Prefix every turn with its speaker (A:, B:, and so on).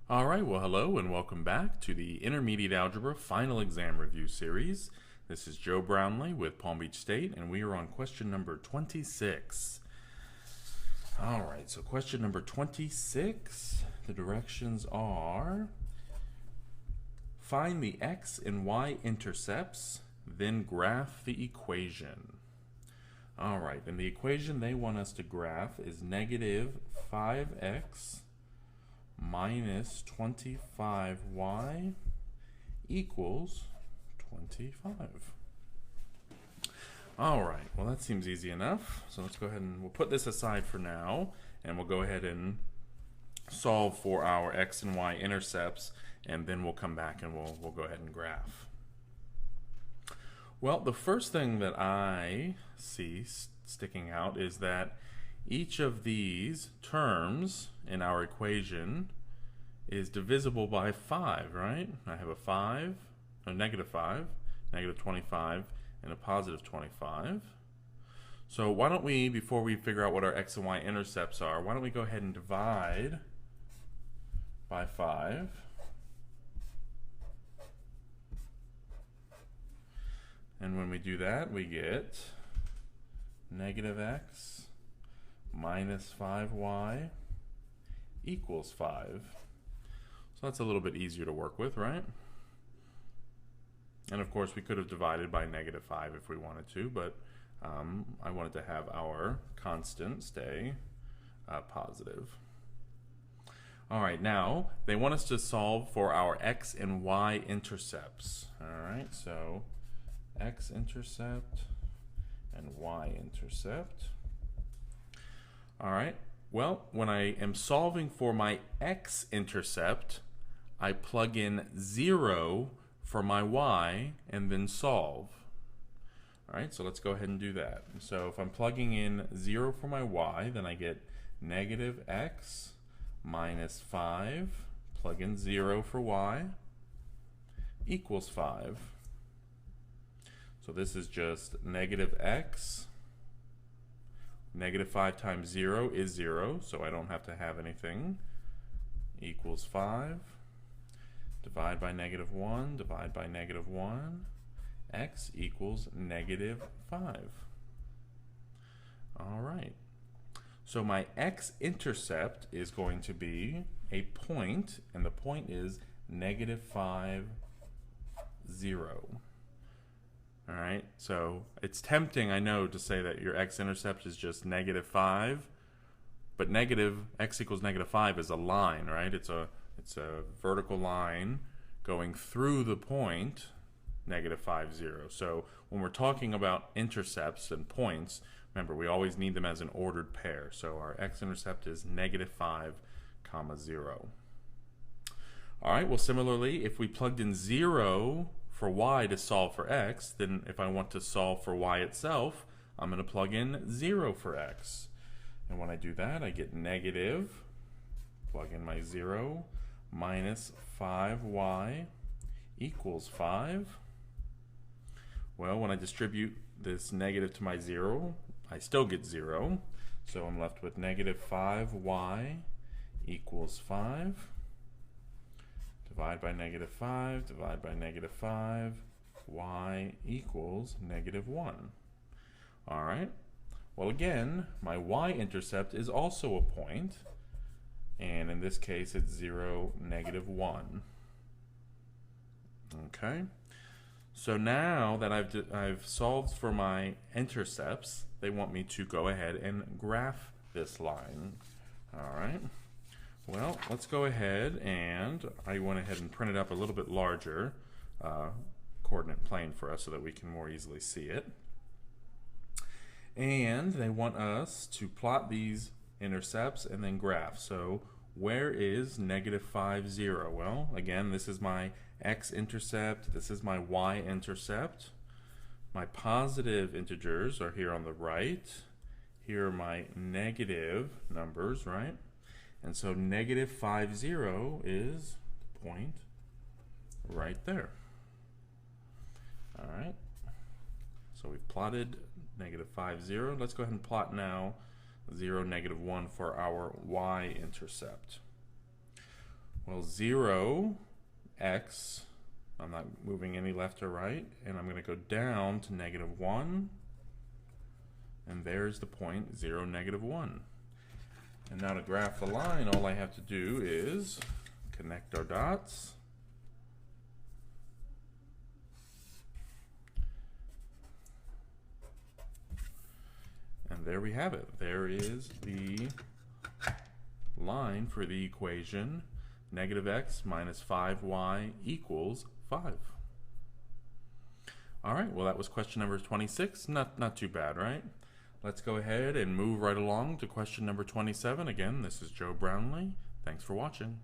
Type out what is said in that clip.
A: All right, well, hello and welcome back to the Intermediate Algebra Final Exam Review Series. This is Joe Brownlee with Palm Beach State, and we are on question number 26. All right, so question number 26, the directions are: find the x and y intercepts, then graph the equation. All right, and the equation they want us to graph is negative 5x minus 25y equals 25. All right, well, that seems easy enough. So let's go ahead and we'll put this aside for now, and we'll go ahead and solve for our x and y intercepts, and then we'll come back and we'll go ahead and graph. Well, the first thing that I see sticking out is that each of these terms in our equation is divisible by 5, right? I have a 5, a negative 5, negative 25, and a positive 25. So why don't we, before we figure out what our x and y intercepts are, why don't we go ahead and divide by 5. And when we do that, we get negative x minus 5y equals 5. So that's a little bit easier to work with, right? And of course, we could have divided by negative 5 if we wanted to, but I wanted to have our constant stay positive. All right, now they want us to solve for our x and y intercepts. All right, so x-intercept and y-intercept. All right, well, when I am solving for my x-intercept, I plug in 0 for my y and then solve. All right, so let's go ahead and do that. So if I'm plugging in 0 for my y, then I get negative x minus 5, plug in 0 for y, equals 5. So this is just negative x. Negative 5 times 0 is 0, so I don't have to have anything. Equals 5. Divide by negative 1, divide by negative 1. X equals negative 5. All right. So my x-intercept is going to be a point, and the point is negative 5, 0. All right, so it's tempting, I know, to say that your x-intercept is just negative 5, but negative x equals negative 5 is a line, right? It's a vertical line going through the point negative 5, 0. So when we're talking about intercepts and points, remember, we always need them as an ordered pair. So our x-intercept is negative 5, 0. All right, well, similarly, if we plugged in 0 for y to solve for x, then if I want to solve for y itself, I'm going to plug in 0 for x. And when I do that, I get negative, plug in my 0, minus 5y equals 5. Well, when I distribute this negative to my 0, I still get 0. So I'm left with negative 5y equals 5. Divide by negative 5, divide by negative 5, y equals negative 1. All right. Well, again, my y-intercept is also a point, and in this case, it's 0, negative 1. Okay. So now that I've solved for my intercepts, they want me to go ahead and graph this line. All right. Well, let's go ahead, and I went ahead and printed up a little bit larger coordinate plane for us so that we can more easily see it. And they want us to plot these intercepts and then graph. So where is negative 5, 0? Well, again, this is my x-intercept, this is my y-intercept. My positive integers are here on the right. Here are my negative numbers, right? And so negative 5, 0 is the point right there. All right. So we've plotted negative 5, 0. Let's go ahead and plot now 0, negative 1 for our y-intercept. Well, 0, x, I'm not moving any left or right, and I'm going to go down to -1, and there's the point 0, -1. And now to graph the line, all I have to do is connect our dots. And there we have it. There is the line for the equation -x minus 5y equals 5. All right, well, that was question number 26. Not too bad, right? Let's go ahead and move right along to question number 27. Again, this is Joe Brownlee. Thanks for watching.